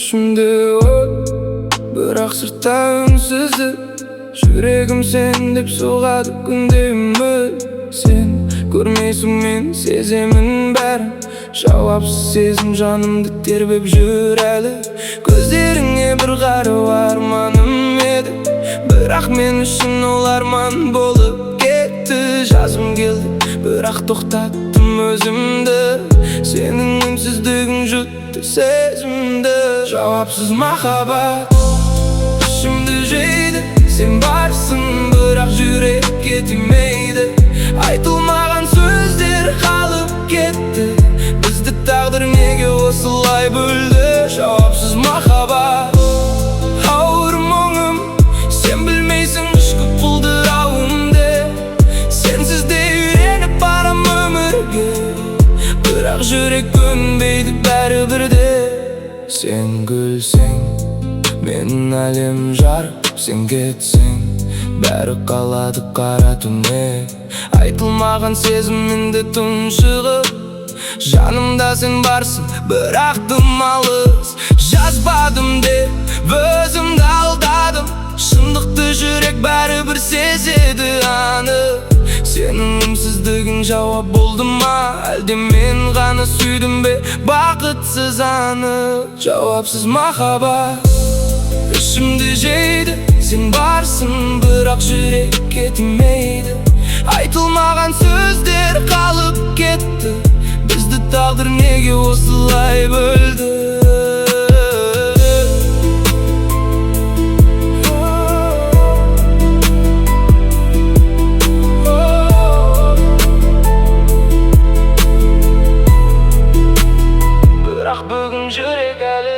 Düşümde oy, бірақ сыртта үнсізді. Жүрегім сен деп соғады күнде үміт. Сен көрмейсің, мен сеземін бәрін. Жауапсыз сезім жанымды тербеп жүр әлі. Көздеріңе бір қарау арманым еді, бірақ мен үшін ол арман болып кетті. Жазым келді, бірақ тоқтаттым өзімді. Сенің үнсіздігің жұтты сезімді. Жауапсыз махаббат ішімді жейді. Сен барсың, бірақ жүрекке тимейді. Айтылмаған сөздер қалып кетті. Бізді тағдыр неге осылай бөлді? Жауапсыз махаббат ауыр мұңым. Сен білмейсің ішкі құлдырауымды. Сенсіз де үйреніп барам өмірге, бірақ жүрек көнбейді бәрібірде. Сен күлсең, менің әлем жарық. Сен кетсең, бәрі қалады қара түнек. Айтылмаған сезімімді тұншығып, жанымда сен барсың, бірақ тым алыс. Жазбадым деп өзімді алдадым, шындықты жүрек бәрібір сезеді анық. Сенің үнсіздігің жауап болды ма, әлде мен ғана сүйдім бе бақытсыз анық? Жауапсыз махаббат ішімді жейді. Сен барсың, бірақ жүрекке тимейді. Айтылмаған сөздер қалып кетті. Бізді тағдыр неге осылай бөлді? Бірақ бүгін жүрек әлі